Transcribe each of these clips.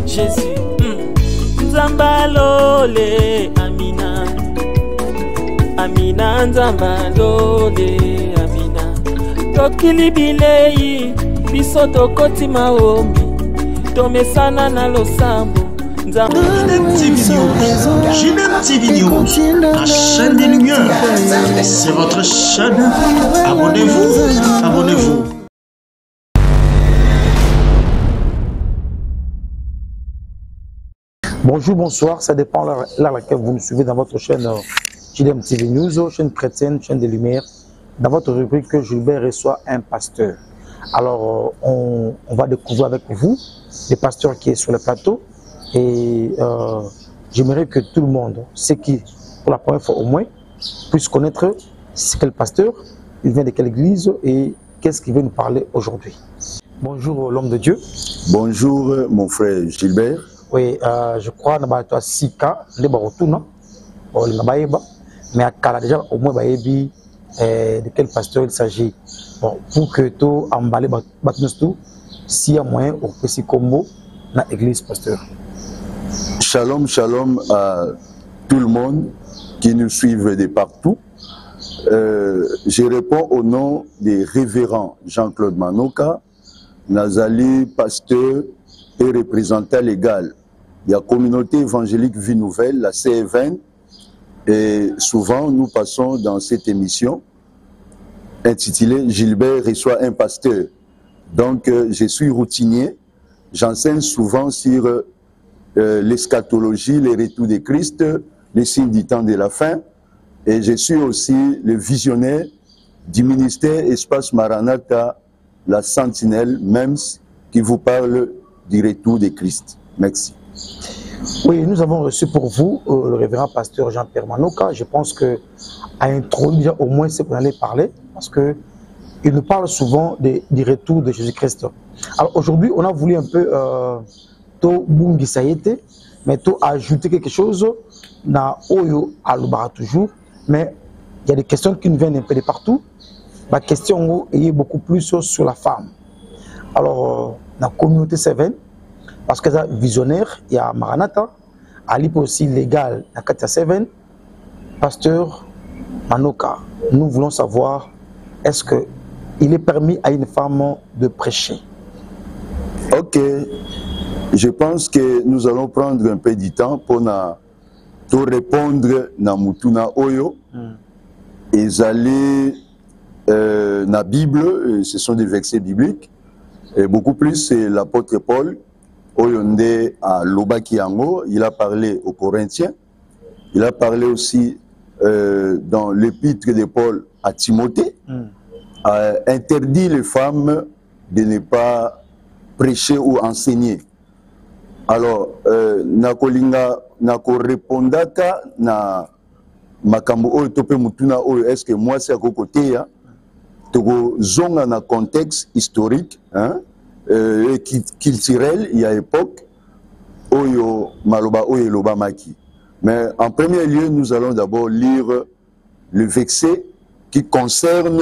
Jésus, Nzambalole, Amina. Amina, Nzambalole, Amina. Tokili bilei, biso tokoti maombi. Tomesana na losambo. JNM TV News, la chaîne des lumières. C'est votre chaîne. Abonnez-vous, abonnez-vous. Bonjour, bonsoir, ça dépend de l'heure à laquelle vous nous suivez dans votre chaîne JNM TV News, chaîne chrétienne, chaîne des lumières. Dans votre rubrique, Gilbert reçoit un pasteur. Alors, on va découvrir avec vous le pasteur qui est sur le plateau. Et j'aimerais que tout le monde, ceux qui, pour la première fois au moins, puissent connaître c'est quel pasteur, il vient de quelle église et qu'est-ce qu'il veut nous parler aujourd'hui. Bonjour l'homme de Dieu. Bonjour mon frère Gilbert. Oui, je crois que tu as 6 cas, les baroutous, non? Mais à Kala déjà, au moins, de quel pasteur il s'agit. Bon, pour que tu emballes tout, s'il y a moyen, au petit combo, dans l'église pasteur. Shalom, shalom à tout le monde qui nous suivent de partout. Je réponds au nom des révérends Jean-Claude Manoka, Nazali, pasteur et représentant légal de la communauté évangélique Vie Nouvelle, la CFN. Et souvent, nous passons dans cette émission intitulée Gilbert reçoit un pasteur. Donc, je suis routinier. J'enseigne souvent sur l'eschatologie, les retours de Christ, les signes du temps de la fin. Et je suis aussi le visionnaire du ministère Espace Maranatha, la Sentinelle, MEMS, qui vous parle du retour de Christ. Merci. Oui, nous avons reçu pour vous le révérend pasteur Jean-Pierre Manoka. Je pense qu'à introduire au moins ce que vous allez parler, parce qu'il nous parle souvent du retour de Jésus-Christ. Alors aujourd'hui, on a voulu un peu mais ajouter quelque chose na Oyo Alubara toujours, mais il y a des questions qui nous viennent un peu de partout. La question est beaucoup plus sur la femme. Alors, dans la communauté Seven, parce que c'est visionnaire, il y a Maranatha, Ali aussi légal, dans Katia Seven, pasteur Manoka. Nous voulons savoir, est-ce qu'il est permis à une femme de prêcher? Ok. Je pense que nous allons prendre un peu du temps pour tout répondre na Mutuna Oyo. Et aller dans la Bible, ce sont des versets bibliques. Et beaucoup plus, c'est l'apôtre Paul, Oyonde à Lobakiango, il a parlé aux Corinthiens. Il a parlé aussi dans l'épître de Paul à Timothée, a interdit les femmes de ne pas prêcher ou enseigner. Alors, nakolinga nako répondaka na makambo oyo tope mutuna oyo est-ce que moi c'est à côté ya toko zonga na contexte historique et culturel il y a époque oyo maloba oyo loba maki. Mais en premier lieu, nous allons d'abord lire le verset qui concerne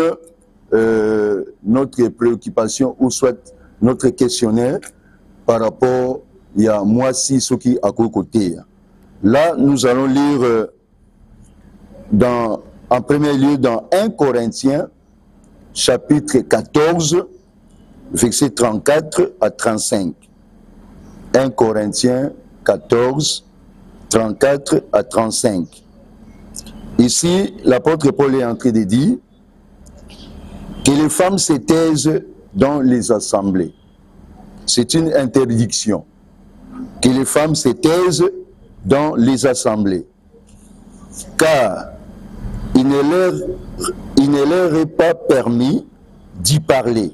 notre préoccupation ou soit notre questionnaire par rapport il y a moi si ce qui à côté. Là, nous allons lire en premier lieu dans 1 Corinthiens, chapitre 14, versets 34 à 35. 1 Corinthiens 14, 34 à 35. Ici, l'apôtre Paul est en train de dire que les femmes se taisent dans les assemblées. C'est une interdiction. Que les femmes se taisent dans les assemblées. Car il ne leur est pas permis d'y parler,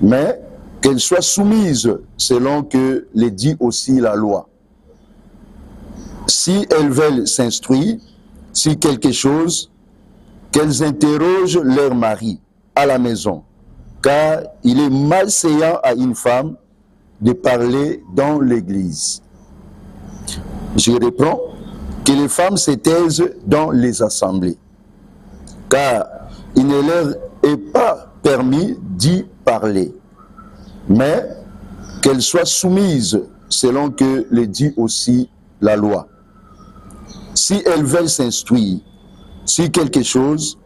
mais qu'elles soient soumises selon que le dit aussi la loi. Si elles veulent s'instruire sur quelque chose, qu'elles interrogent leur mari à la maison, car il est malséant à une femme de parler dans l'église. Je reprends, que les femmes se taisent dans les assemblées, car il ne leur est pas permis d'y parler, mais qu'elles soient soumises selon que le dit aussi la loi. Si elles veulent s'instruire sur quelque chose,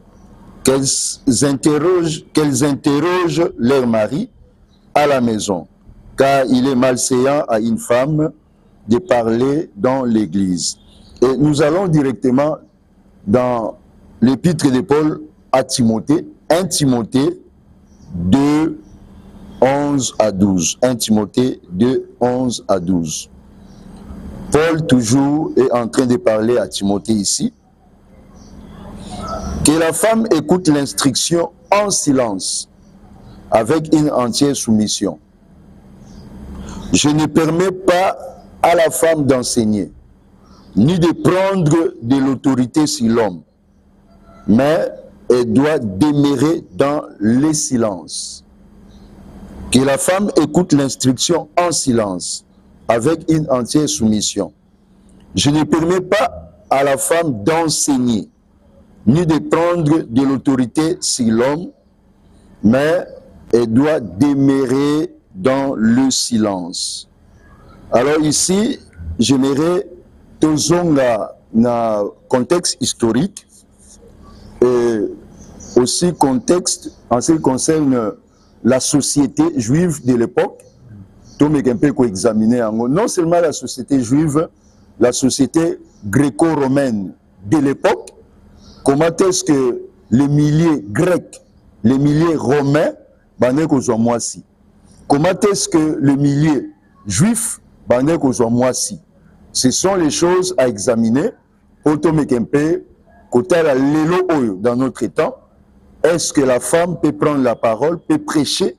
qu'elles interrogent leur mari à la maison, car il est malséant à une femme de parler dans l'église. Et nous allons directement dans l'épître de Paul à Timothée, 1 Timothée 2, 11 à 12. 1 Timothée 2, 11 à 12. Paul toujours est en train de parler à Timothée ici. Que la femme écoute l'instruction en silence, avec une entière soumission. Je ne permets pas à la femme d'enseigner, ni de prendre de l'autorité sur l'homme, mais elle doit demeurer dans le silence. Que la femme écoute l'instruction en silence, avec une entière soumission. Je ne permets pas à la femme d'enseigner, ni de prendre de l'autorité sur l'homme, mais elle doit demeurer dans le silence. Alors ici, j'aimerais tozonga na contexte historique et aussi contexte en ce qui concerne la société juive de l'époque. Non seulement la société juive, la société gréco-romaine de l'époque. Comment est-ce que les milliers grecs, les milliers romains, comment est-ce que les milliers juifs, ce sont les choses à examiner. Dans notre temps, est-ce que la femme peut prendre la parole, peut prêcher,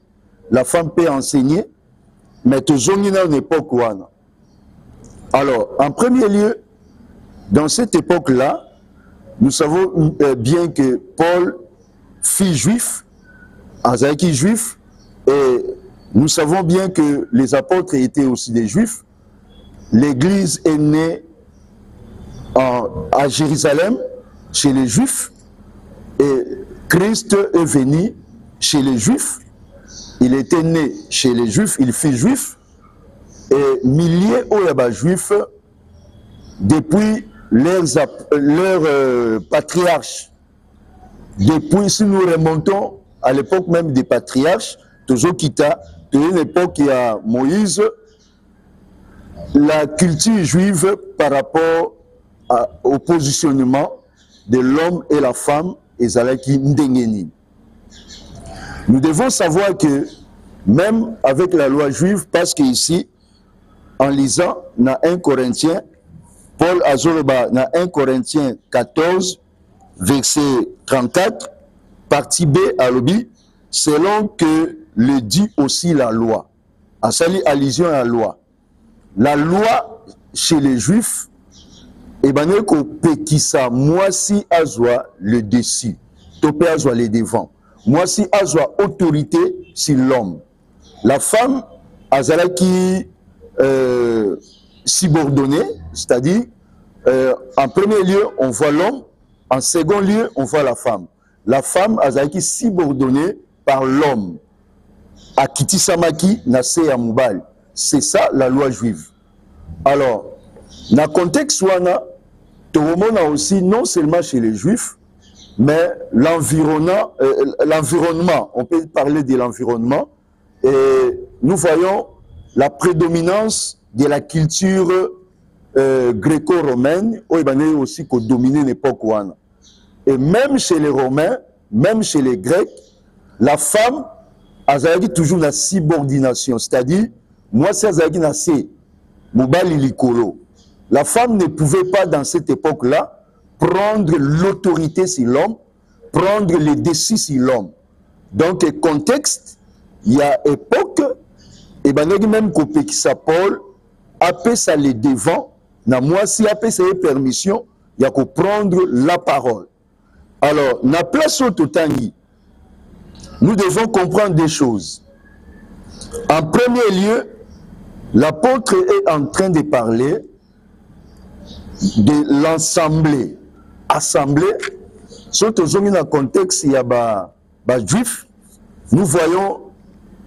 la femme peut enseigner, mais toujours une époque. Alors, en premier lieu, dans cette époque-là, nous savons bien que Paul, fils juif, Azaïki juif, et nous savons bien que les apôtres étaient aussi des juifs. L'église est née à Jérusalem, chez les juifs, et Christ est venu chez les juifs. Il était né chez les juifs, il fut juif, et milliers de juifs, depuis leurs patriarches, depuis, si nous remontons à l'époque même des patriarches, toujours Kita, de une époque il y a Moïse, la culture juive par rapport au positionnement de l'homme et la femme, ezalaki ndengeni. Nous devons savoir que même avec la loi juive, parce qu'ici, en lisant dans 1 Corinthiens, Paul Azoroba dans 1 Corinthiens 14, verset 34, partie B à l'obi, selon que le dit aussi la loi. À sali allusion à la loi. La loi chez les juifs, et bien qu'on pétissa, moi si azwa le dessus, topé azwa le devant. Moi si azwa autorité sur l'homme. La femme azala qui subordonnée, c'est-à-dire en premier lieu on voit l'homme, en second lieu on voit la femme. La femme azala qui subordonnée par l'homme. Akiti samaki nase ya mubal. C'est ça la loi juive. Alors, dans le contexte wana, on a aussi non seulement chez les juifs, mais l'environnement, on peut parler de l'environnement, et nous voyons la prédominance de la culture gréco-romaine, aussi qui a dominé l'époque wana. Et même chez les Romains, même chez les Grecs, la femme a toujours la subordination, c'est-à-dire, moi c'est Azagi Moubali Likolo. La femme ne pouvait pas, dans cette époque-là, prendre l'autorité sur l'homme, prendre les décisions sur l'homme. Donc, contexte, il y a époque, et même Kopekisa Paul, après ça les devant, moi si après ça permission, il y a qu'à prendre la parole. Alors, na place au Totangi, nous devons comprendre des choses. En premier lieu, l'apôtre est en train de parler de l'assemblée. Assemblée, surtout dans le contexte, il y a des juifs. Nous voyons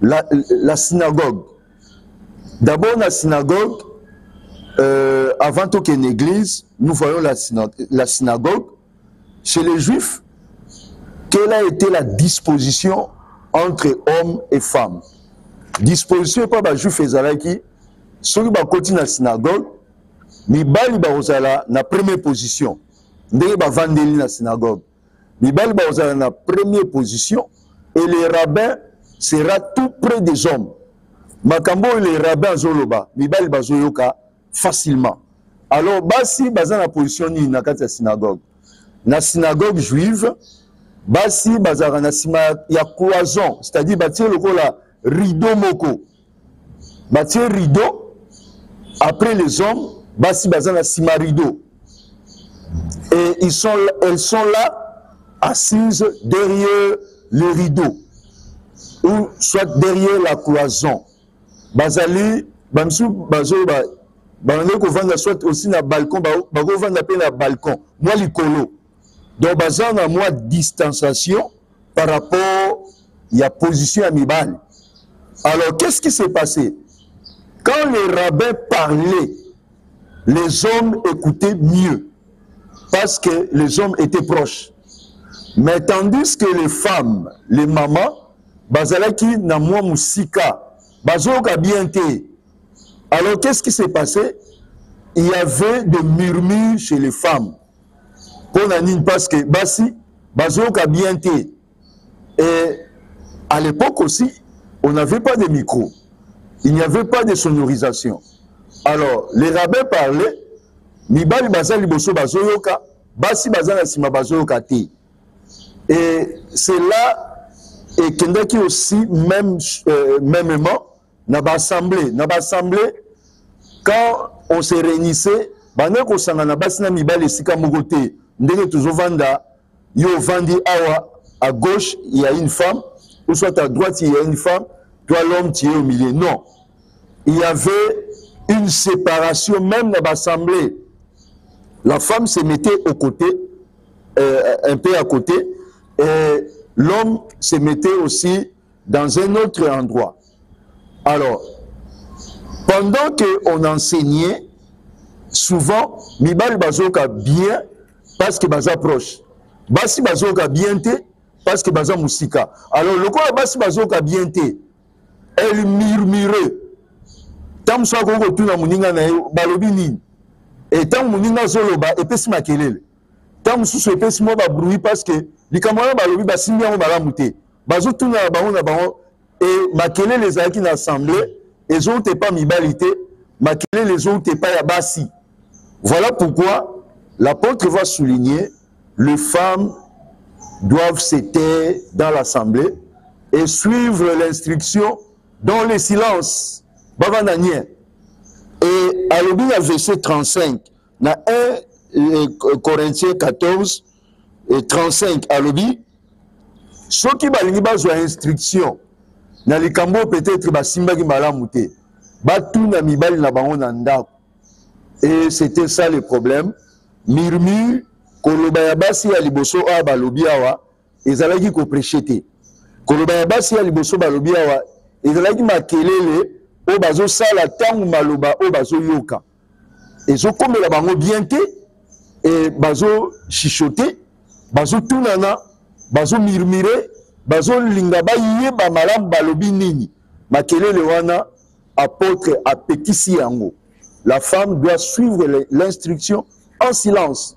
la synagogue. D'abord, la synagogue, avant qu'une église, nous voyons la synagogue. Chez les Juifs, quelle a été la disposition entre hommes et femmes? Disposition pas les Juifs et Zalaki, ceux qui continuent la synagogue, mibali baozala na première position. Ndenge ba vandeli na synagogue. Mibali baozala na première position et les rabbins sera tout près des hommes. Makambo les rabbins zoloba, mibali bazoyoka facilement. Alors basi baza na position ni na kati ya synagogue. Na synagogue juive, basi bazara na sima ya cloison, c'est-à-dire batie lokola rideau moko. Batie rideau après les hommes, basi baza na sima rideau. Et elles sont là assises derrière le rideau ou soit derrière la cloison. Bazali bamsu bazo bande ko vanda soit aussi na balcon ba ko vanda pe na balcon moi likolo. Donc bazan a moi distanciation par rapport à la position à Mibal. Alors qu'est-ce qui s'est passé? Quand les rabbins parlaient, les hommes écoutaient mieux parce que les hommes étaient proches. Mais tandis que les femmes, les mamans, bazalaki na moi musika bazoka bien té. Alors qu'est-ce qui s'est passé? Il y avait des murmures chez les femmes. Pour Nanine, parce que basi bazoka bien té. Et à l'époque aussi, on n'avait pas de micro. Il n'y avait pas de sonorisation. Alors les rabbins parlaient, mibali bazali boso bazoyoka, basi bazala sima bazoyoka té. Et c'est là et kendaki aussi mêmement na assemblée quand on se réunissait bana ko sangana basi na mibali sika mogote ndenge tozovanda yo vandi awa à gauche il y a une femme ou soit à droite il y a une femme, toi l'homme tu es au milieu. Non, il y avait une séparation même dans l'assemblée. La femme se mettait au côté, un peu à côté, et l'homme se mettait aussi dans un autre endroit. Alors, pendant qu'on enseignait, souvent, mibali bazoka bien parce que baza proche. Basi bazoka bien té parce que baza musika. Alors, le quoi basi bazoka bien té, elle murmurait. Tam so ko tuna muninga na balobi nini. Et tam muninga zoloba epesi makelele. Tam susu epesi mo ba bruit parce que likamwana balobi basimbi yango balamuté. Bazo tuna bango na bango et makelele les aki na assemblée, les autres pas mibalité, makelele les autres pas ya basi. Voilà pourquoi l'apôtre va souligner les femmes doivent se taire dans l'assemblée et suivre l'instruction dans le silence. Et à l'objet verset 35, dans 1 Corinthiens 14 et 35, à l'objet, ceux qui ont instruction, dans les cambo peut-être basimba qui malamouté, batou na mibali na bango nanda. Et c'était ça le problème. Murmure, kolobayabasi ya liboso a balobi awa, ezalaki ko prêcher. Kolobayabasi ya liboso balobi awa, ezalaki makelele o bazo sala tangu maloba o bazo yoka. Ezo komela bango bien te et bazo chichoter, bazo tunana, bazo murmurer, bazo linga ba yeba malam balobi nini. Makelele wana apôtre apekisi yango. La femme doit suivre l'instruction en silence.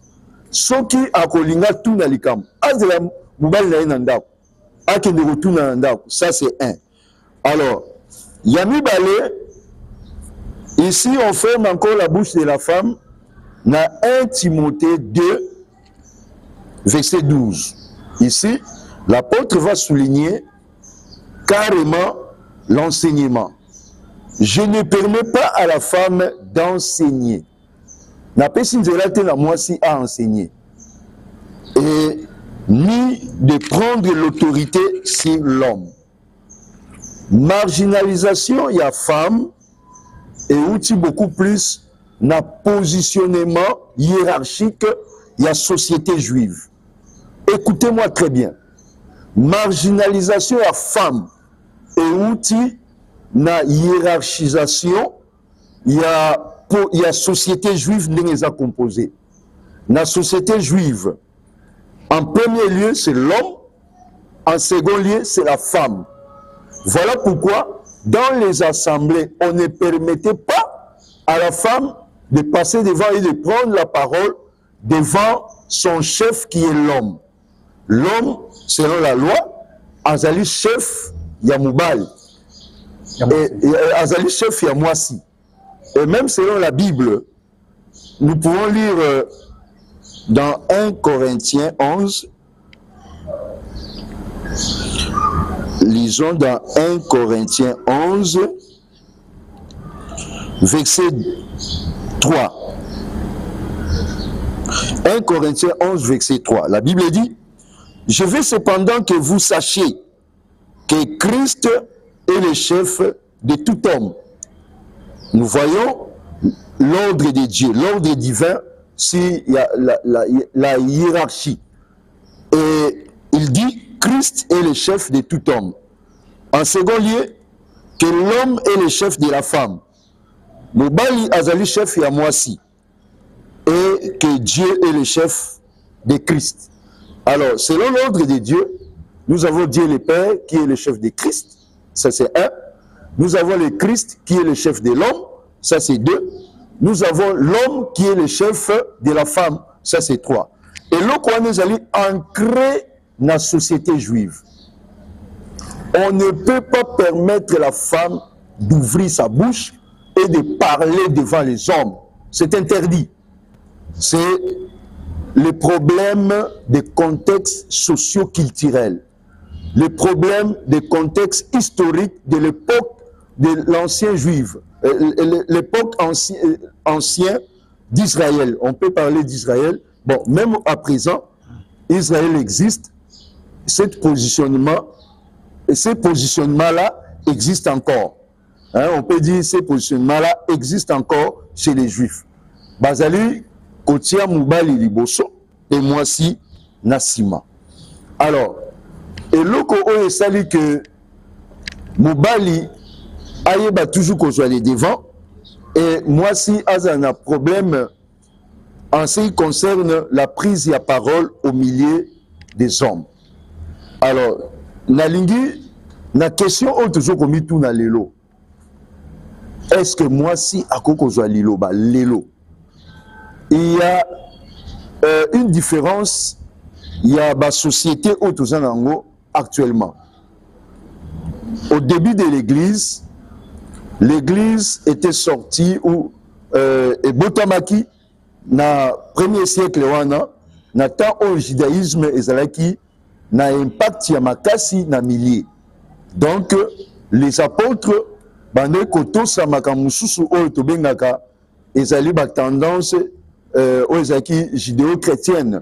Soki akolinga tuna likam. Azela mubali na inandako. Akende rotuna nandako. Ça c'est un. Alors, Yami Balé, ici on ferme encore la bouche de la femme, dans 1 Timothée 2, verset 12. Ici, l'apôtre va souligner carrément l'enseignement. Je ne permets pas à la femme d'enseigner. Na pesi nzela te na mwasi à enseigner. Et ni de prendre l'autorité sur l'homme. Marginalisation, il y a femme et outil beaucoup plus na positionnement hiérarchique, il y a société juive. Écoutez-moi très bien. Marginalisation, il y a femme et outil na hiérarchisation, il y a société juive qui composée. La société juive, en premier lieu, c'est l'homme, en second lieu, c'est la femme. Voilà pourquoi, dans les assemblées, on ne permettait pas à la femme de passer devant et de prendre la parole devant son chef qui est l'homme. L'homme, selon la loi, azali chef Yamoubal. Et azali chef Yamouassi. Et même selon la Bible, nous pouvons lire dans 1 Corinthiens 11, lisons dans 1 Corinthiens 11, verset 3. 1 Corinthiens 11, verset 3. La Bible dit, « Je veux cependant que vous sachiez que Christ est le chef de tout homme. » Nous voyons l'ordre de Dieu, l'ordre divin, s'il y a la hiérarchie. Et il dit, Christ est le chef de tout homme. En second lieu, que l'homme est le chef de la femme. Mobali azali chef ya moisi. Et que Dieu est le chef de Christ. Alors, selon l'ordre de Dieu, nous avons Dieu le Père qui est le chef de Christ. Ça c'est un. Nous avons le Christ qui est le chef de l'homme. Ça c'est deux. Nous avons l'homme qui est le chef de la femme. Ça c'est trois. Et là, quand nous allons ancrer dans la société juive, on ne peut pas permettre à la femme d'ouvrir sa bouche et de parler devant les hommes. C'est interdit. C'est le problème des contextes socio-culturels, le problème des contextes historiques de l'époque de l'ancien juif, l'époque ancienne d'Israël. On peut parler d'Israël. Bon, même à présent, Israël existe. Ces positionnements-là existent encore. Hein, on peut dire que ces positionnements-là existent encore chez les Juifs. Bazali, Kotia Moubali Liboso, et moi aussi, Nassima. Alors, et l'oko oye sali que Moubali aïeba toujours qu'on soit les devant, et moi aussi, Azan a un problème en ce qui concerne la prise de la parole au milieu des hommes. Alors, Nalingi, la question est toujours comme tout na lelo. Est-ce que moi si à koko soit lilo ba lelo? Il y a une différence. Il y a la société autosanango actuellement. Au début de l'église était sortie où et Botamaki na premier siècle wana na temps au judaïsme ezalaki na impact ya makasi na milliers. Donc les apôtres bande koto samaka mususu oyo tobengaka ezali ba tendance oyo ezalaki judéo-chrétienne,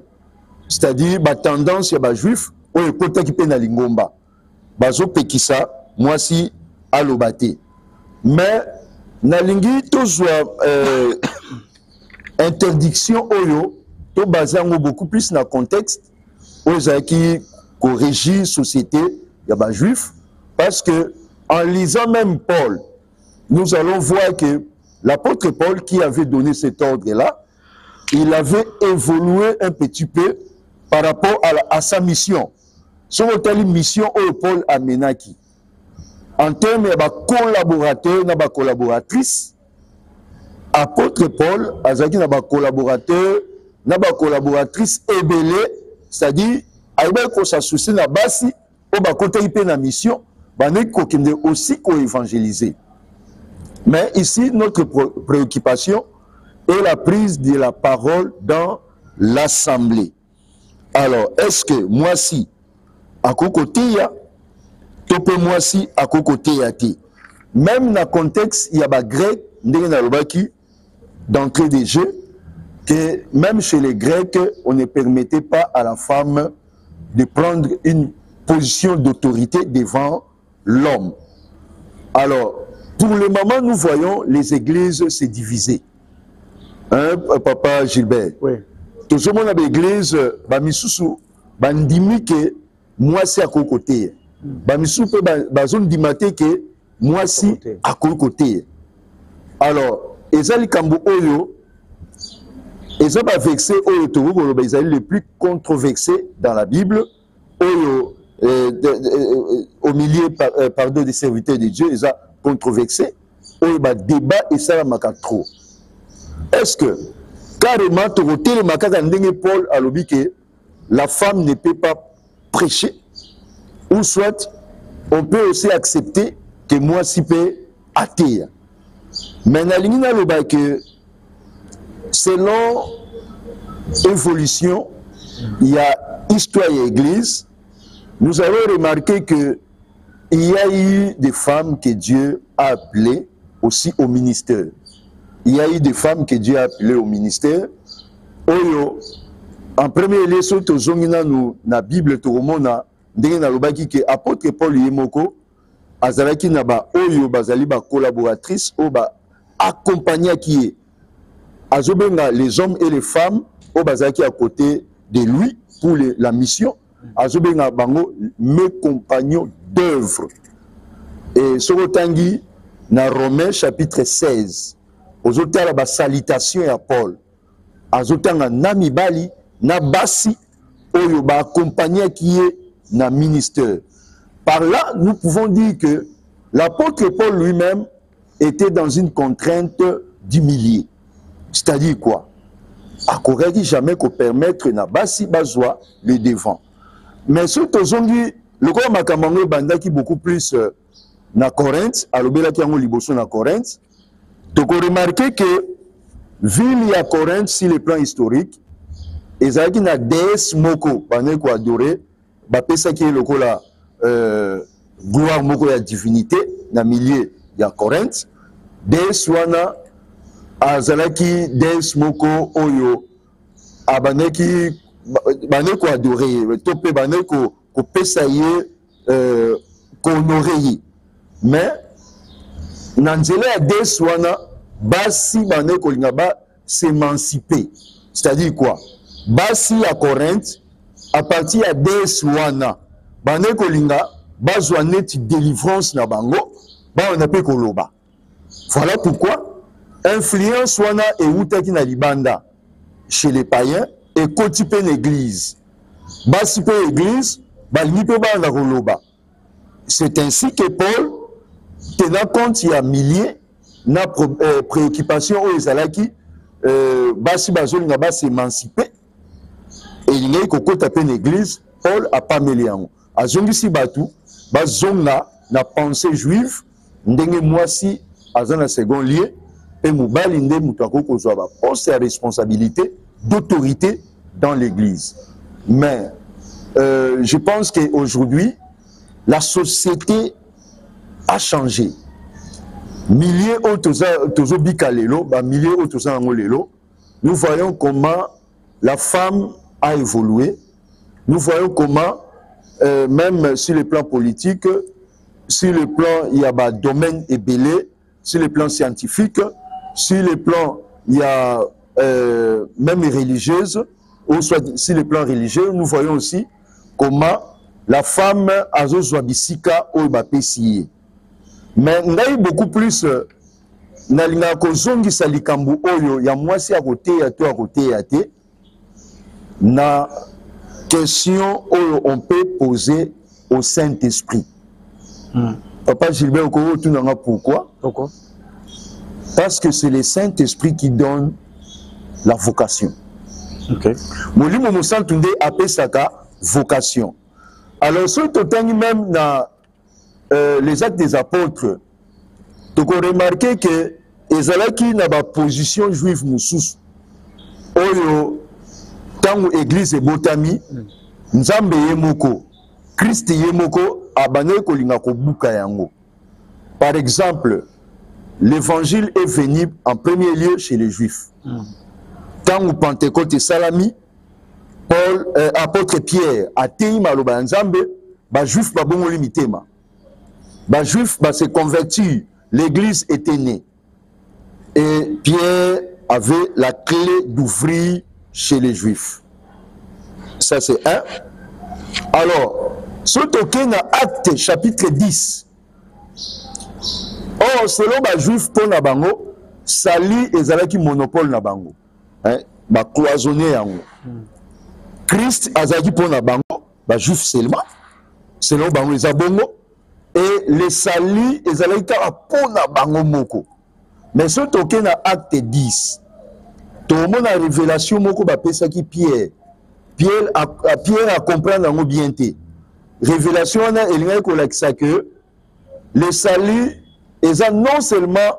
c'est-à-dire ba tendance ya ba juif oyo ekotaki pe na lingomba bazo pekisa mwasi alobate. Mais nalingi tozwa interdiction oyo to bazango beaucoup plus na contexte oyo ezalaki ko régir société ya ba juif, parce que en lisant même Paul, nous allons voir que l'apôtre Paul qui avait donné cet ordre-là, il avait évolué un petit peu par rapport à sa mission. Son telle mission où Paul a menaki. En termes de collaborateurs, de collaboratrices, apôtre Paul a dit que collaborateurs, de collaboratrices ébélées, c'est-à-dire, il faut s'associer à basi, au côté de la mission, il faut aussi évangéliser. Mais ici, notre préoccupation est la prise de la parole dans l'assemblée. Alors, est-ce que moi si, à côté, tope moi si, à côté, même dans le contexte, il y a des Grecs, d'entrée des jeux, que même chez les Grecs, on ne permettait pas à la femme de prendre une position d'autorité devant l'homme. Alors, pour le moment, nous voyons les églises se diviser. Hein, Papa Gilbert? Oui. Tout le monde a l'église, Bamisusu, Bandimi que moi c'est à côté. Bamisusu, Bazon Dimate que moi si à côté. Alors, ezali kambo oyo, ezali ba vexé oyo toko ba ezali les plus controversés dans la Bible, oyo au milieu pardon des serviteurs de Dieu, ezali controversé, oyo ba débat et ça maka trop. Est-ce que carrément toko le makaka ndenge Paul a lobi que la femme ne peut pas prêcher, ou soit on peut aussi accepter que moi si peut athée. Mais nalingi loba que selon évolution, il y a histoire et église, nous avons remarqué que il y a eu des femmes que Dieu a appelées aussi au ministère. Il y a eu des femmes que Dieu a appelées au ministère. Oyo, en premier lieu, surtout dans la Bible, tout le monde a dit que l'apôtre Paul Yemoko, azalaki na ba oyo bazali ba collaboratrice ou ba accompagné qui est azobenga les hommes et les femmes au bazalaki à côté de lui pour la mission azobenga bango mes compagnons d'œuvre. Et sokotangi na Romains chapitre 16 ozotala ba salutation à Paul azotanga na mibali na basi oyo ba accompagné qui est na ministère. Par là, nous pouvons dire que l'apôtre Paul lui-même était dans une contrainte d'humilier. C'est-à-dire quoi? À Corée, jamais qu'on permettre na basi bazwa le devant. Mais surtout, le corps Makamango Banda qui beaucoup plus na Corinthe, à l'obéla qui a un liboso na Corinthe, tu peux remarquer que, ville à Corinthe, sur le plan historique, et ça qui na déesse moko, bande ko adoré, ba pesa qui est le ko la gloire moko ya divinité na milieu ya Corinthe des wana azalaki des moko oyo abaneki baneko adorer topé baneko ko pesa ye ko honorer mais na nzela ya des wana basi baneko linga ba s'émanciper, c'est-à-dire quoi? Basi à Corinthe à partir à des wana bane kolinga bazwa neti délivrance na bango ba on appelle koloba. Voilà pourquoi influence wana et utaki na libanda chez les païens et kotipe l'église basi pe église balingi pe ba na koloba. C'est ainsi que Paul tenant compte il y a milliers na préoccupation aux ezalaki basi bazolinga ba s'émanciper et il est koko taper l'église. Paul a pas mêlé en a zongisi batu bazonga na pensée juive ndenge mwasi azana second lieu et mobali nde mutako kozwa ba poste à responsabilité d'autorité dans l'église. Mais je pense qu'aujourd'hui la société a changé. Milliers autres bikalelo, ba milliers autres angolelo, nous voyons comment la femme a évolué. Nous voyons comment, même sur le plan politique, sur le plan, il y a un domaine ébélé, sur le plan scientifique, sur le plan, il y a même religieuse, ou soit sur le plan religieux, nous voyons aussi comment la femme a zozwabisika ou bapesiye. Mais il y a beaucoup plus, nalinga kozongi salikambu oyo ya mwasi à côté ya to à côté ya te na question où on peut poser au Saint-Esprit. Papa Gilbert Okoro, tu n'en as pourquoi? Pourquoi? Parce que c'est le Saint-Esprit qui donne la vocation. Ok. Molimo Mosantunde appelle ça vocation. Alors, ce que même dans les actes des apôtres, tu as remarqué que Ezalaki n'a pas position juive moussous. Oyo, tant l'église est botami, Nzambe yemoko, Christ yemoko, abane kolinga kobuka yango. Par exemple, l'évangile est venu en premier lieu chez les juifs. Tant au Pentecôte et Salami, Paul, apôtre Pierre, a teima lo banzambe, ba juif ba bongo limitema. Ba juif ba se converti, l'église était née. Et Pierre avait la clé d'ouvrir chez les juifs. Ça c'est un. Alors, ce token a acte chapitre 10. Or, selon les juifs pour na bango, sali ezalaki monopole na bango. Hein? Ba cloisonné yango. Christ azalaki pour na bango, ba juif seulement. Selon bango ezabongo. Et les sali ezalaki pour na bango moko. Mais ce token na acte 10. Tout le monde a révélation moko ba pesa ki Pierre. Pierre a comprendre yango bien té. Révélation na elinga ko lakisa que les salut est non seulement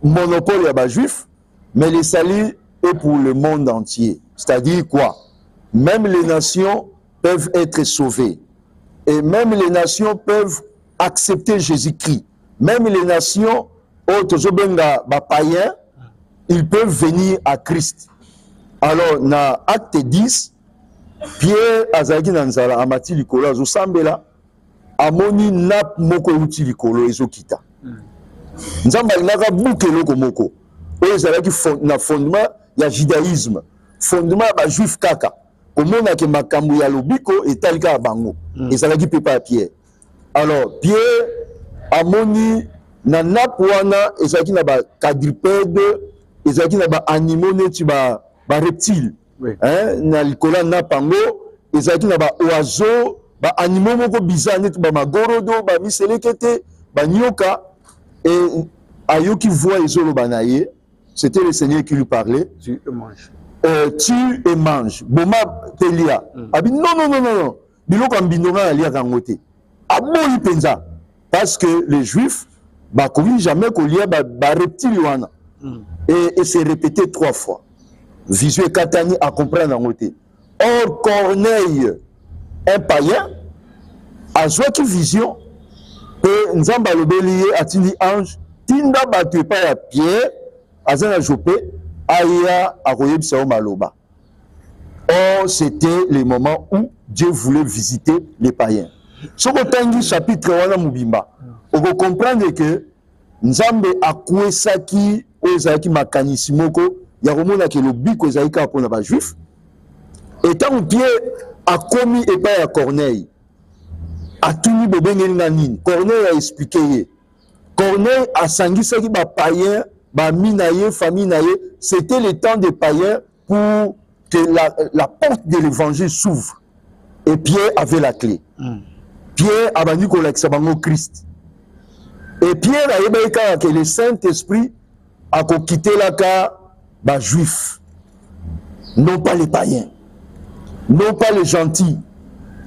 monopole à juif, mais les salut est pour le monde entier. C'est-à-dire quoi? Même les nations peuvent être sauvées. Et même les nations peuvent accepter Jésus-Christ. Même les nations, autres païens, ils peuvent venir à Christ. Alors, dans Acte 10, Pierre azaki nanzala amati likolo azosambela amoni nap moko uti likolo ezokita. Nzamba linaka buke loko moko. Oyo ezalaki na fondement ya judaïsme, fondement ba juif kaka. Komona ke makambo ya lobiko etalika bango. Ezalaki pepa ya Pierre. Alors Pierre amoni na nap wana ezalaki na ba quadrupède, ezalaki na ba animaux neti ba reptile. Oui. Hein, na likola na pango ezalaki na ba oiseau ba animaux moko bizarre net ba magorodo ba miselekete ba nyoka et ayoki voix ezolo banaye, c'était le Seigneur qui lui parlait. Tu et mange. Tu et mange. Boma telia. Abi non. Biloko mbinonga alia kangote. Aboyi penza parce que les juifs ba komi jamais kolia ba reptile wana. Et c'est répété 3 fois. Vision Katani à comprendre en côté. Or, Corneille, un païen, a joué qui vision, et Nzamba le bélier a tini ange, Tinda battu pas à Pierre, a zana jopé, Aya a royé Psao Maloba. Or, c'était le moment où Dieu voulait visiter les païens. Ce qu'on tangi chapitre 1 Mubimba, on peut comprendre que Nzambe a koué saki, ozaki makanissimoko, il y a vraiment que le bico zaïka pour les juifs. Et tant que Pierre a commis et pas à Corneille, a tout mis bébé nanine. Corneille a expliqué. Corneille a sangui ça qui va païen, va minaye, famille naye. C'était le temps des païens pour que la porte de l'évangile s'ouvre. Et Pierre avait la clé. Pierre a venu qu'on l'examen Christ. Et Pierre a dit que le Saint-Esprit a quitté la carte. Bah, juifs, non pas les païens, non pas les gentils.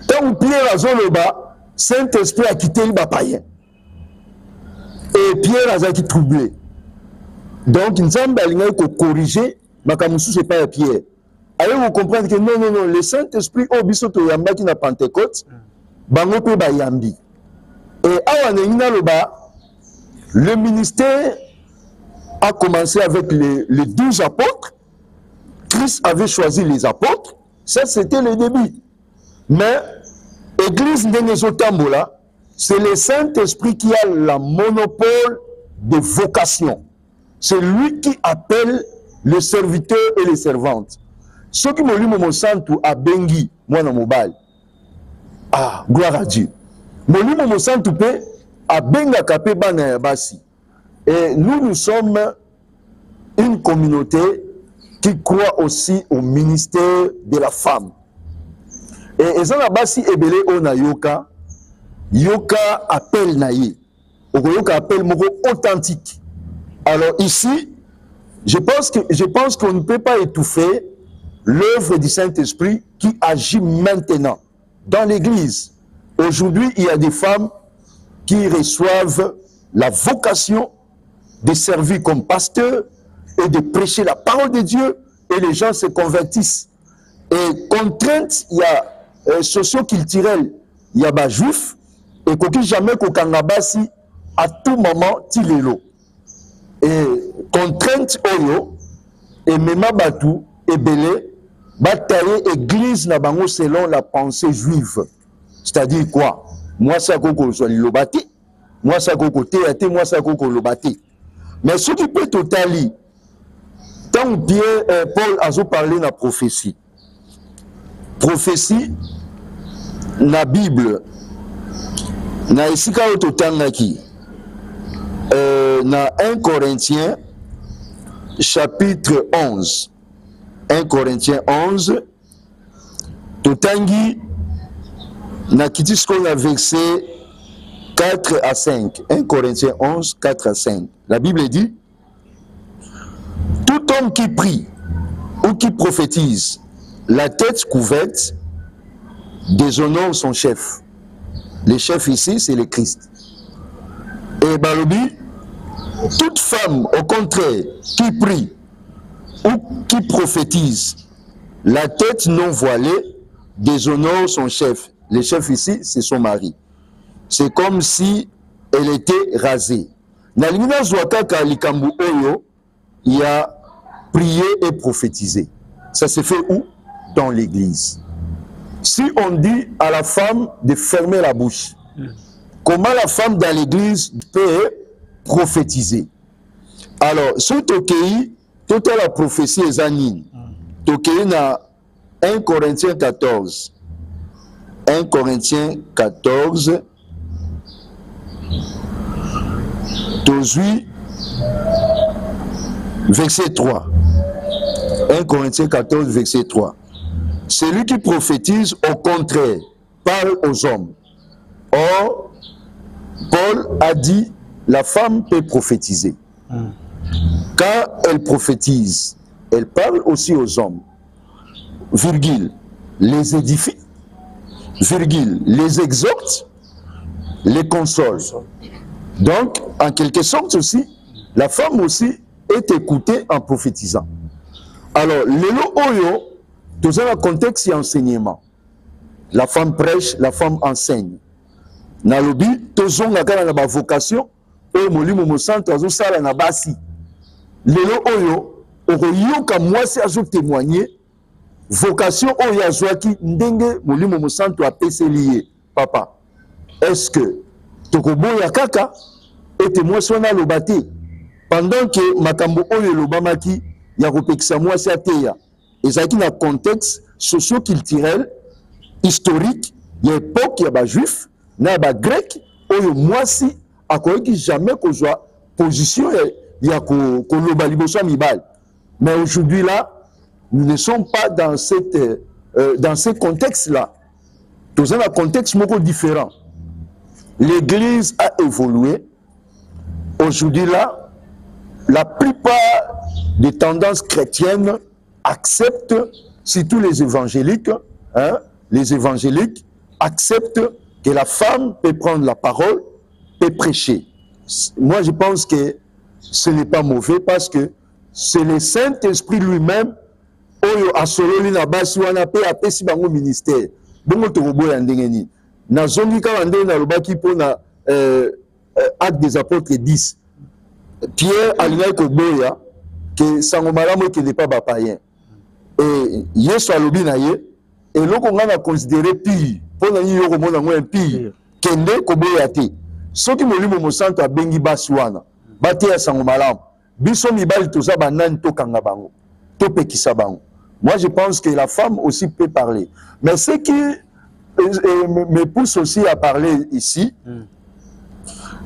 Tant que Pierre a zoloba, Saint-Esprit a quitté les païens. Et Pierre a été troublé. Donc, nous avons corrigé, mais comme ce n'est pas Pierre. Alors, vous comprenez que non, le Saint-Esprit, au bisoto yamba qui n'a Pentecôte, bango pe ba yambi. Et le ministère a commencé avec les 12 apôtres. Christ avait choisi les apôtres. Ça, c'était le début. Mais l'église Ndenezotambola, c'est le Saint-Esprit qui a le monopole de vocation. C'est lui qui appelle les serviteurs et les servantes. Ceux qui m'ont lu mon santo à Bengi, moi dans mobile. Ah, gloire à Dieu. Mon lu mon santo à Benga Kapé Bana Basi. Et nous sommes une communauté qui croit aussi au ministère de la femme. Et Ezana Basi Ebele Ona Yoka, Yoka appelle Naye. Yoka appelle Moko authentique. Alors ici, je pense qu'on ne peut pas étouffer l'œuvre du Saint-Esprit qui agit maintenant dans l'Église. Aujourd'hui, il y a des femmes qui reçoivent la vocation de servir comme pasteur et de prêcher la parole de Dieu et les gens se convertissent. Et contrainte, il y a socio-culturel, il y a des juifs et qu'il jamais qu'au Kangabasi à tout moment tilelo. Et contrainte oyo et même batu et belé batailler église na bango selon la pensée juive. C'est-à-dire quoi? Moi ça koko soit lobati, moi ça koko théâté, moi ça koko lobati. Mais ce qui peut totalement, tant bien Paul a parlé de la prophétie. Prophétie, la Bible, na isika ototanga ki. dans 1 Corinthiens chapitre 11. 1 Corinthiens 11. Totangi na kiti ce qu'on a verset 4 à 5. 1 Corinthiens 11, 4 à 5. La Bible dit: tout homme qui prie ou qui prophétise, la tête couverte, déshonore son chef. Le chef ici, c'est le Christ. Et Balobi, toute femme, au contraire, qui prie ou qui prophétise, la tête non voilée, déshonore son chef. Le chef ici, c'est son mari. C'est comme si elle était rasée. Nalimina Zouakaka Likambu Oyo, il y a prié et prophétisé. Ça se fait où? Dans l'église. Si on dit à la femme de fermer la bouche, comment la femme dans l'église peut prophétiser? Alors, sur Tokei, toute la prophétie est anine. Tokei na 1 Corinthiens 14. 1 Corinthiens 14. Tozui, verset 3. 1 Corinthiens 14, verset 3. Celui qui prophétise, au contraire, parle aux hommes. Or, Paul a dit, la femme peut prophétiser. Quand elle prophétise, elle parle aussi aux hommes. Virgule, les édifie, virgule, les exhorte, les console. Donc, en quelque sorte aussi, la femme aussi est écoutée en prophétisant. Alors, Lelo Oyo, dans un contexte d'enseignement, la femme prêche, la femme enseigne. Nalobi, tozon la kana na vocation, et molimo mo centre azo sala na basi. Lelo Oyo, oyo ka mwasi azo témoigner, vocation oyo azwaki ndenge molimo mo centre a peselié. Papa, est-ce que tokobo ya kaka et moi sona lobate pendant que makambo oyo lobamaki ya kopekisa mwasi ateya ezaki na contexte socio-culturel historique ya époque ya ba juif na ba grec oyo mwasi akoki jamais kozwa position ya koloba liboso mibal. Mais aujourd'hui là, nous ne sommes pas dans ce contexte là. Dans un contexte beaucoup différent. L'église a évolué. Aujourd'hui là, la plupart des tendances chrétiennes acceptent, surtout les évangéliques, acceptent que la femme peut prendre la parole, peut prêcher. Moi, je pense que ce n'est pas mauvais parce que c'est le Saint-Esprit lui-même oyo asololi na basi wana pe apesi bango ministère. Bongo tokoboya ndenge nini. Nazongi kaka ndenge nalobaki mpo na Actes des Apôtres 10. Pierre alingaki koboya ke sango malamu ekende pa bapayen. Et Yesu alobi na ye eloko nga na considéré pire mpo na nini yo komona ngo impire kende koboya te. Soki molimo mosantu abengi basi wana bateya sango malamu biso mibali toza banani tokanga bango topekisa bango. Moi je pense que la femme aussi peut parler. Mais ce qui me pousse aussi à parler ici,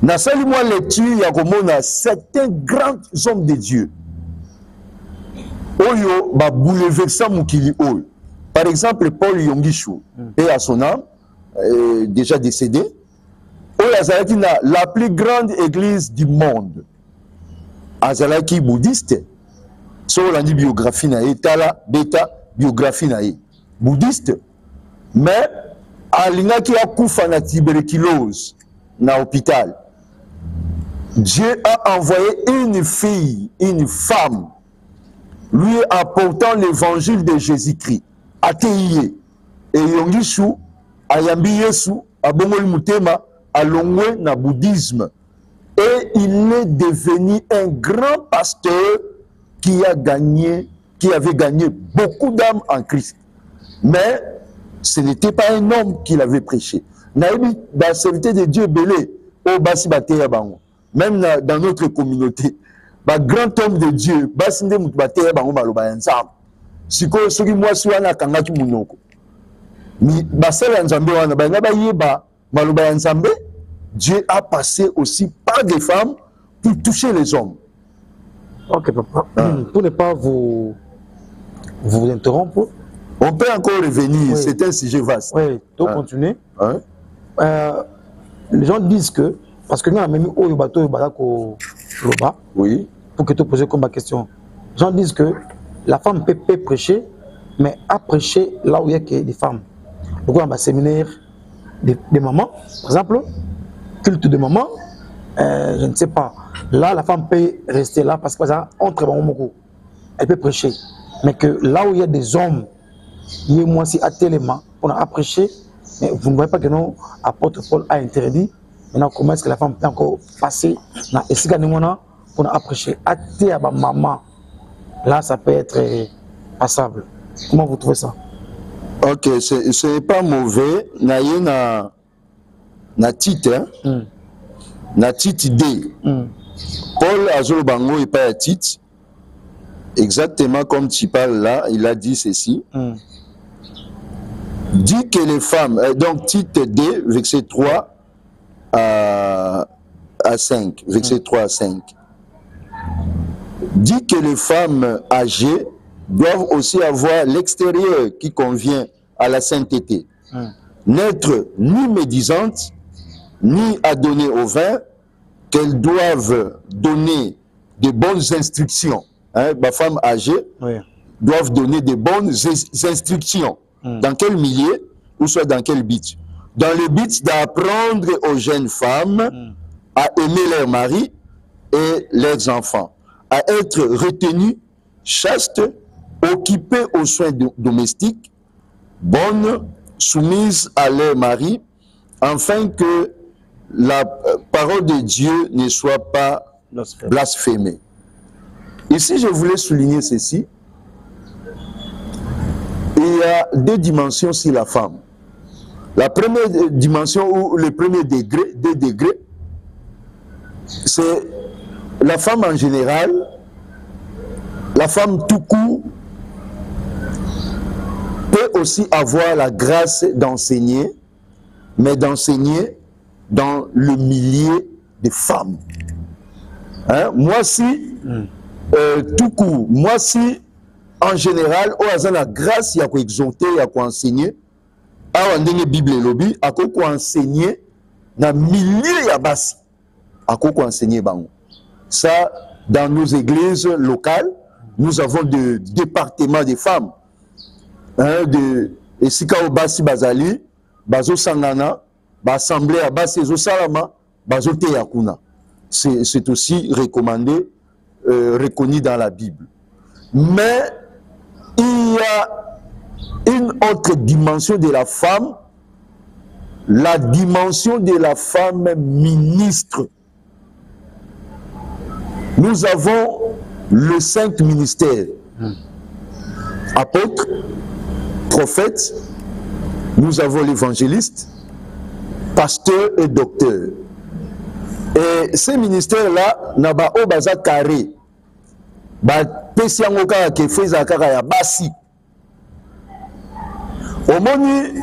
nasali moi lecture ya komona certains grands hommes de Dieu oyo ba bouleversa mukili oyo. Par exemple Paul Yongishu, paix à son âme, déjà décédé, oyo azalaki na la plus grande église du monde, azalaki bouddhiste. So on dit biographie na tala beta biographie na bouddhiste, mais alingaki akufa na tuberculose na hôpital. Dieu a envoyé une fille, une femme, lui apportant l'évangile de Jésus-Christ. Ateiye et Yongishu ayambi Yesu abongoli mutema alongwe na bouddhisme et il est devenu un grand pasteur qui avait gagné beaucoup d'âmes en Christ. Mais ce n'était pas un homme qui l'avait prêché. Naïbi, la serviteur de Dieu belé, au basi bateya bango. Même dans notre communauté, ba grand homme de Dieu, basi nde mutu bateya bango baloba ensemble. Siko soki mwasi wana kangaki munoko. Mi basala nzambe wana ba ngaba yeba maloba ya nzambe. Dieu a passé aussi par des femmes pour toucher les hommes. Ok, papa. Pour ne pas vous interrompre. On peut encore revenir, Oui. c'est un sujet vaste. Oui, donc continuer. Hein? Les gens disent que, parce que nous avons mis au bateau Loba, Oui. pour que tu poses comme ma question. Les gens disent que la femme peut prêcher, mais à prêcher là où il y a des femmes. Donc, on a un séminaire des mamans, par exemple, culte de maman, je ne sais pas. Là, la femme peut rester là parce qu'entre beaucoup, elle peut prêcher. Mais que là où il y a des hommes, il y a moi aussi à téléma, on a prêché, mais vous ne voyez pas que non, apôtre Paul a interdit. Maintenant, comment est-ce que la femme peut encore passer dans les ciganes pour prêcher à maman? Là, ça peut être passable. Comment vous trouvez ça? Ok, ce n'est pas mauvais. Na titre, hein? Na titre D. Paul Azolo Bango et pas à titre. Exactement comme tu parles là, il a dit ceci. Dit que les femmes, donc titre D, verset 3 à 5, verset 3 à 5. Dit que les femmes âgées doivent aussi avoir l'extérieur qui convient à la sainteté. N'être ni médisantes, ni à donner au vin, qu'elles doivent donner de bonnes instructions. Hein, ma femme âgée doivent donner de bonnes instructions. Dans quel milieu ou soit dans quel but? Dans le but d'apprendre aux jeunes femmes à aimer leur mari et leurs enfants, à être retenues, chastes, occupées aux soins domestiques, bonnes, soumises à leur mari, afin que la parole de Dieu ne soit pas blasphémée. Ici, je voulais souligner ceci. Il y a deux dimensions sur la femme. La première dimension, ou le premier degré, deux degrés, c'est la femme en général, la femme tout court, peut aussi avoir la grâce d'enseigner, mais d'enseigner dans le milieu des femmes. Hein? Moi, si, tout court, moi, si, en général, on a la grâce, il y a quoi exhorter, il y a quoi enseigner, a une Bible lobby, a quoi enseigner, dans le milieu ya basi, a quoi enseigner bango. Ça, dans nos églises locales, nous avons des départements des femmes. Hein, et si quand basi bazali, bazo sangana, assemblée à basi zo salama, bazo te yakuna. C'est aussi recommandé, reconnu dans la Bible. Mais il y a une autre dimension de la femme, la dimension de la femme ministre. Nous avons le 5 ministères. Apôtre, prophète, nous avons l'évangéliste, pasteur et docteur. Et ces ministères-là, n'a pas au bazar carré. Ba pesiangoka ke feza kaka ya basi. Omoni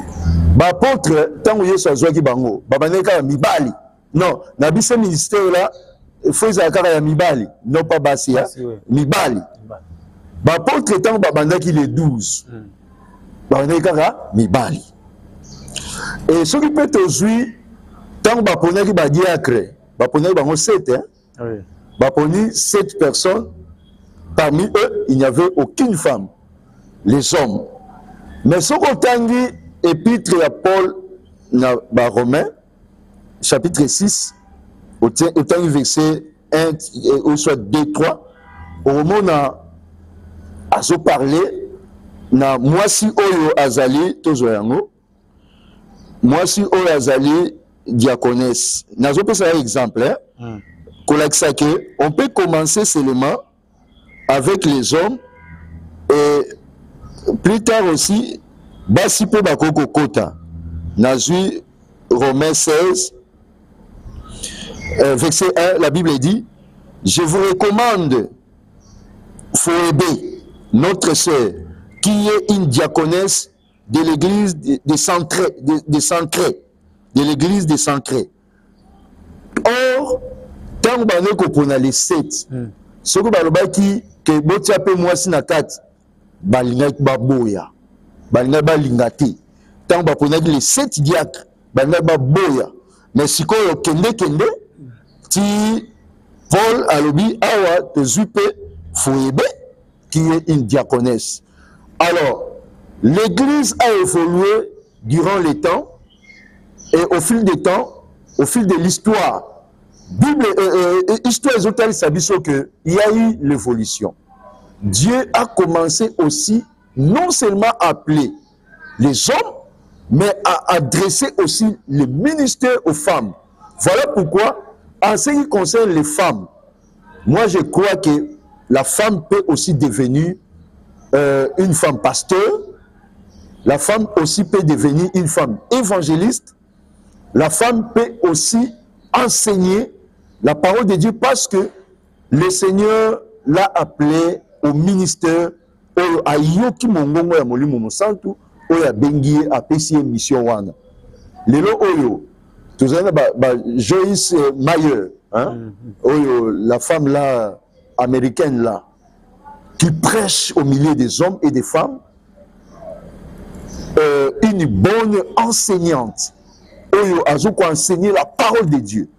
ba apôtre tango Yesu azwaki bango, babaneka ya mibali. Non, na bise ministère là, feza kaka ya mibali, non pas basi ya, mibali. Ba apôtre tango babandaki les 12. Babaneka kaka mibali. Et ce qui peut aujourd'hui tango baponaki ba diacre, baponaki bango 7 hein. Oui. Baponi 7 personnes. Parmi eux, il n'y avait aucune femme, les hommes. Mais ce qu'on tangi, épître à Paul, Romain, chapitre 6, au tangi verset 1, ou soit 2, 3, au moment où on a parlé, moi si oyo azali, tozoyango, moi si oyo azali, diaconesse. Nazo peut un exemple, hein, on peut commencer seulement avec les hommes et plus tard aussi basi pe bakoko kota nazui Romains 16 verset 1 la Bible dit je vous recommande Phoébé notre sœur qui est une diaconesse de l'église de l'église de Sancré. Or tant que pour les 7 ce que balobaki que botia pe mwasi na kati balingaki baboya balinga balingati tant baponaki les 7 diacres balinga baboya mais sikoyo kende ti Paul alobi awa tezupe Foyebe qui est une diaconesse. Alors l'église a évolué durant les temps et au fil des temps, au fil de l'histoire, Bible, histoire ésotérique s'abisso que il y a eu l'évolution. Dieu a commencé aussi non seulement à appeler les hommes, mais à adresser aussi le ministère aux femmes. Voilà pourquoi, en ce qui concerne les femmes, moi je crois que la femme peut aussi devenir une femme pasteur, la femme aussi peut devenir une femme évangéliste, la femme peut aussi enseigner la parole de Dieu parce que le Seigneur l'a appelé au ministère à Yoki Mongongo ya Molimo Mosantu oya bengi apesi mission wana. Lelo oyo tozana Joyce Meyer, hein? Oyo la femme là américaine là qui prêche au milieu des hommes et des femmes, une bonne enseignante. Oyo azuko enseigner la parole de Dieu.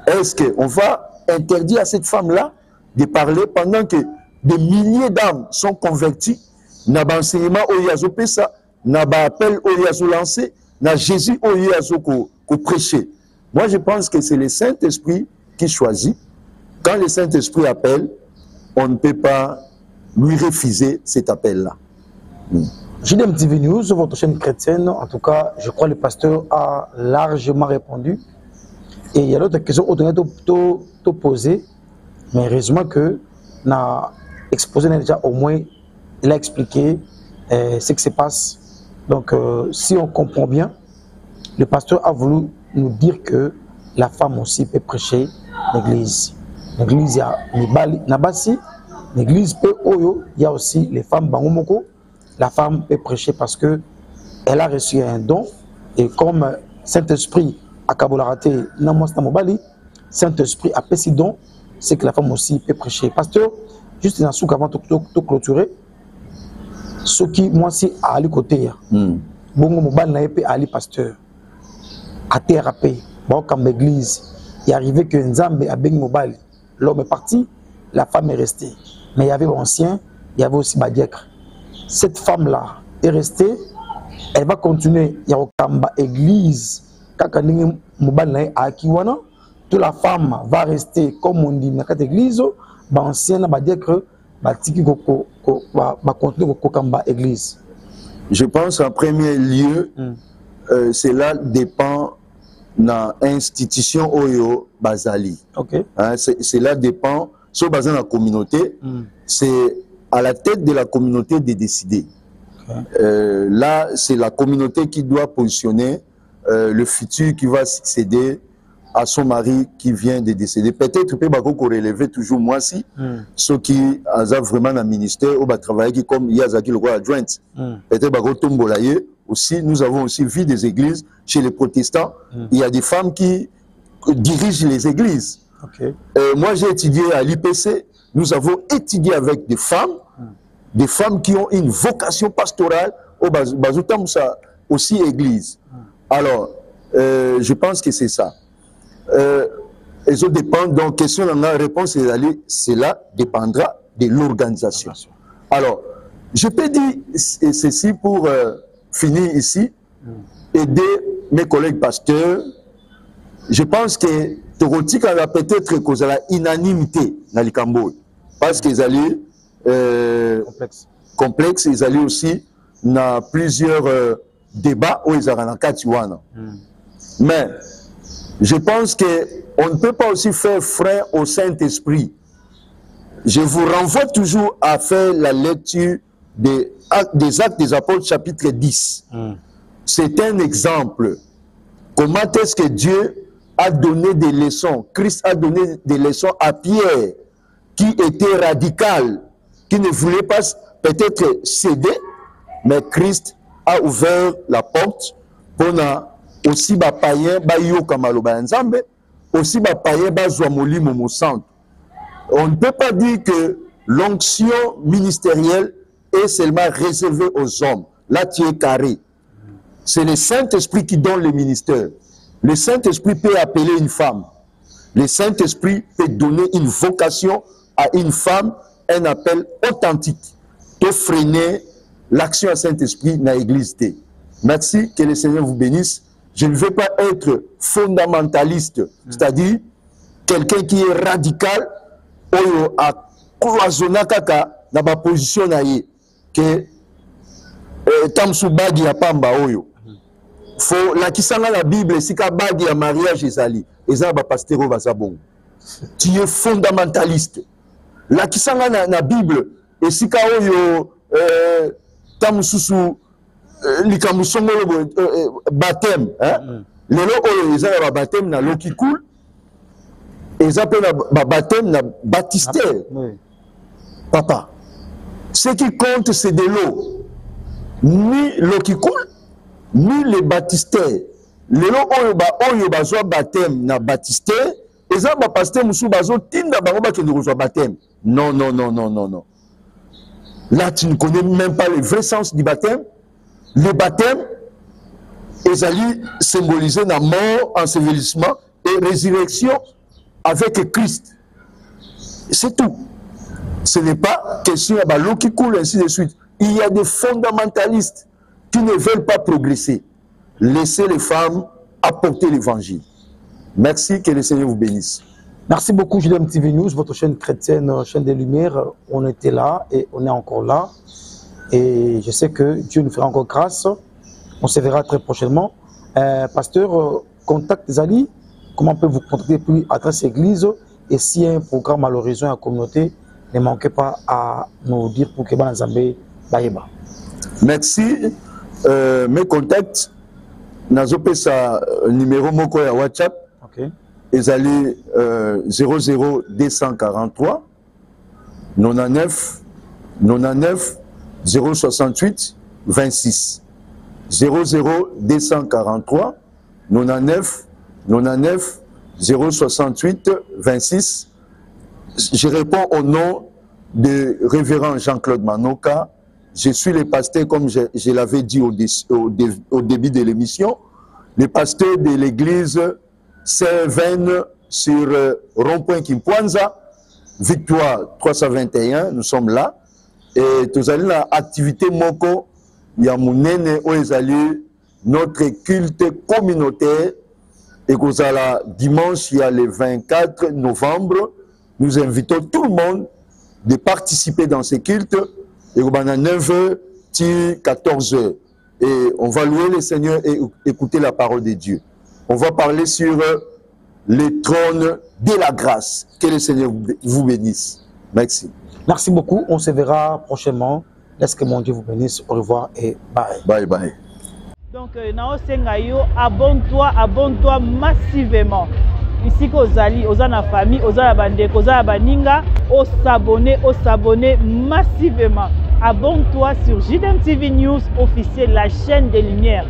Est-ce qu'on va interdire à cette femme-là de parler pendant que des milliers d'âmes sont converties? N'a pas enseignement oyo azopesa, n'a pas appel oyo azolancer, n'a Jésus oyo azoko prêcher. Moi je pense que c'est le Saint-Esprit qui choisit. Quand le Saint-Esprit appelle, on ne peut pas lui refuser cet appel-là. JDM TV News, votre chaîne chrétienne, en tout cas, je crois que le pasteur a largement répondu. Et il y a d'autres questions que poser, mais heureusement que n'a exposé déjà au moins, il a expliqué ce qui se passe. Donc, si on comprend bien, le pasteur a voulu nous dire que la femme aussi peut prêcher l'église. L'église, il y a Nabasi, l'église peut Oyo, il y a aussi les femmes Bangomoko. La femme peut prêcher parce que elle a reçu un don et comme Saint-Esprit a Kabolarate Namos Namobali, Saint-Esprit a fait ce don, c'est que la femme aussi peut prêcher. Pasteur, juste un souk avant de clôturer, ce qui moi aussi à aller côté, bongo mobile n'a pas aller pasteur, à thérapie, bon comme l'église, il est arrivé que Nzambe a ben mobile, l'homme est parti, la femme est restée, mais il y avait ancien, il y avait aussi Badiekre. Cette femme-là est restée, elle va continuer. Il y a une église, toute la femme va rester, comme on dit, dans cette église, ancienne va dire que va continuer à l'église. Je pense en premier lieu, cela dépend de l'institution Oyo Bazali. Okay. Cela dépend, sur la communauté, c'est à la tête de la communauté de décider. Okay. Là, c'est la communauté qui doit positionner le futur qui va succéder à son mari qui vient de décéder. Peut-être que qu'on relever toujours moi si ceux qui ont vraiment un ministère ou travailler comme Yazaki le roi adjoint. Peut-être qu'on tombolaye aussi. Nous avons aussi vu des églises chez les protestants. Il y a des femmes qui dirigent les églises. Okay. Moi, j'ai étudié à l'IPC. Nous avons étudié avec des femmes qui ont une vocation pastorale au Bazoutamsa aussi église. Alors, je pense que c'est ça. Et ça dépend, donc, question de la réponse, cela dépendra de l'organisation. Alors, je peux dire ceci pour finir ici, aider mes collègues pasteurs. Je pense que Torotika a peut-être causé la unanimité dans le Cambodge. Parce qu'ils allaient complexe, ils allaient aussi dans plusieurs débats où ils allaient dans Katiwana. Mais je pense qu'on ne peut pas aussi faire frein au Saint-Esprit. Je vous renvoie toujours à faire la lecture des Actes des Apôtres chapitre 10. C'est un exemple. Comment est-ce que Dieu a donné des leçons, Christ a donné des leçons à Pierre, qui était radical, qui ne voulait pas peut-être céder, mais Christ a ouvert la porte pour aussi païen, aussi bapaye bazwa molimo mo centre. On ne peut pas dire que l'onction ministérielle est seulement réservée aux hommes. Là, tu es carré. C'est le Saint-Esprit qui donne le ministère. Le Saint-Esprit peut appeler une femme. Le Saint-Esprit peut donner une vocation à une femme, un appel authentique. Pour freiner l'action à Saint-Esprit dans l'église. Merci, que le Seigneur vous bénisse. Je ne veux pas être fondamentaliste, c'est-à-dire quelqu'un qui est radical, ou a cloisonné dans ma position que tamsu bagi ya pamba oyo. Faut la kisanga la Bible si ka bagi ya mariage ezali, eza ba pasteur bazabon. Tu es fondamentaliste. La kisanga na Bible et si ka oyo tamsusu likamusongolo baptême, hein? Lelo oyo eza ba baptême na loki cool. Ils appellent le baptême na baptistère. Papa, ce qui compte, c'est de l'eau. Ni l'eau qui coule, ni les baptistères. Les lots oyo bazwa baptême na baptistère, ils ont pasteur musu bazo tinda bango qui ne reçoit baptême. Non, non, non, non, non, non. Là, tu ne connais même pas le vrai sens du baptême. Le baptême, ils allaient symboliser la mort, ensevelissement et résurrection avec Christ. C'est tout. Ce n'est pas question de l'eau qui coule, ainsi de suite. Il y a des fondamentalistes qui ne veulent pas progresser. Laissez les femmes apporter l'évangile. Merci, que le Seigneur vous bénisse. Merci beaucoup, JDM TV News, votre chaîne chrétienne, chaîne des Lumières. On était là et on est encore là. Et je sais que Dieu nous fera encore grâce. On se verra très prochainement. Pasteur, contact Zali. Comment on peut vous contacter puis adresse église et s'il y a un programme à l'horizon à la communauté, ne manquez pas à nous dire pour que Banazambé Baïba. Merci. Mes contacts, Nazopé sa numéro moko ya WhatsApp. Ok. Ils allaient 00 243 99 99 068 26 00 243 99 99 068 26. Je réponds au nom de révérend Jean-Claude Manoka. Je suis le pasteur, comme je l'avais dit au début de l'émission, le pasteur de l'église Saint-Venn sur Rond-Point Kimpwanza, Victoire 321, nous sommes là. Et nous allons à l'activité Moko, Yamounene Oezali, notre culte communautaire. Et que la dimanche, il y a le 24 novembre, nous invitons tout le monde de participer dans ces cultes. Et on a 9h, 14h. Et on va louer le Seigneur et écouter la parole de Dieu. On va parler sur le trône de la grâce. Que le Seigneur vous bénisse. Merci. Merci beaucoup. On se verra prochainement. Laisse que mon Dieu vous bénisse. Au revoir et bye. Bye bye. Donc, abonne-toi massivement. Ici, Ozali, Ozana famille, Ozana bande, Ozana baninga, s'abonner massivement. Abonne-toi sur JDM TV News officiel, la chaîne des Lumières.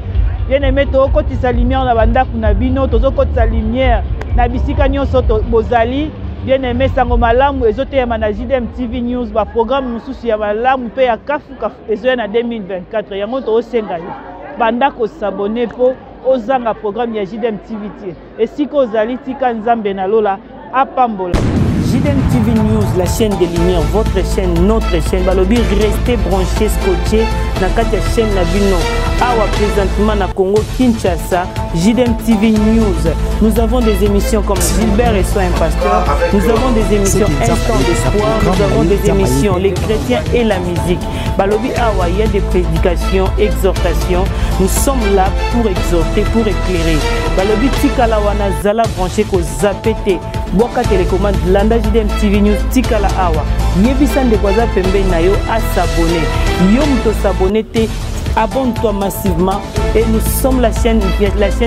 Bien aimé, tu as sa lumière na banda kunabino, tu as sa lumière na bisika nyonso bozali. Bien aimé, sango malamu ezote ya na JDM TV News, ba programme mususu ya malamu pe ya kafu ezoya na 2024. Yango to osenga yo. Banda ko s'abonner po ozanga programme ya JDM TV. Et si ko ozali tika nzambe na lola apambola. JDM TV News, la chaîne des Lumières, votre chaîne, notre chaîne. Balobi, restez branchés, scotchés dans la chaîne Nabino. Awa présentement na Congo, Kinshasa, JDM TV News. Nous avons des émissions comme Gilbert et Soin Pasteur. Nous avons des émissions Instant d'Espoir. Nous avons des émissions Les Chrétiens et la musique. Balobi Awa, il y a des prédications, exhortations. Nous sommes là pour exhorter, pour éclairer. Balobi Tikala Wana Zala branché ko Zapete. Boka télécommande Landa JDM TV News Tikala Awa. Yebisan de Kwaza Pembe Nayo à s'abonner. Yom to s'abonner te. Abonne-toi massivement et nous sommes la chaîne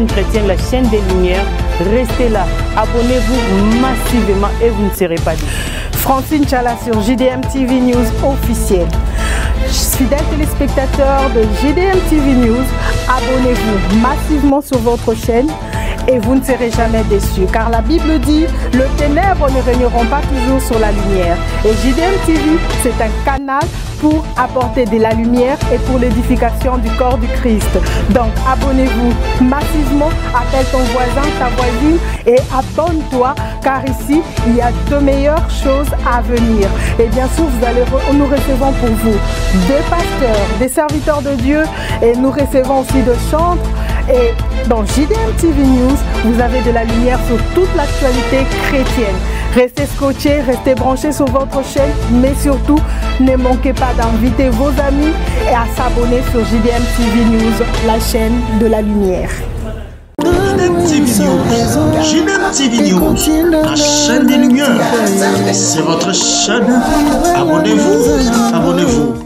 chrétienne, la chaîne des Lumières. Restez là, abonnez-vous massivement et vous ne serez pas déçus. Francine Chala sur JDM TV News officiel. Fidèles téléspectateurs de JDM TV News, abonnez-vous massivement sur votre chaîne et vous ne serez jamais déçus. Car la Bible dit, le ténèbre ne régneront pas toujours sur la lumière. Et JDM TV, c'est un canal pour apporter de la lumière et pour l'édification du corps du Christ. Donc abonnez-vous massivement, appelle ton voisin, ta voisine et abonne-toi car ici il y a de meilleures choses à venir. Et bien sûr nous recevons pour vous des pasteurs, des serviteurs de Dieu et nous recevons aussi de chantres. Et dans JDM TV News, vous avez de la lumière sur toute l'actualité chrétienne. Restez scotchés, restez branchés sur votre chaîne, mais surtout, ne manquez pas d'inviter vos amis et à s'abonner sur JDM TV News, la chaîne de la lumière. JDM TV News, la chaîne des lumières. C'est votre chaîne. Abonnez-vous, abonnez-vous.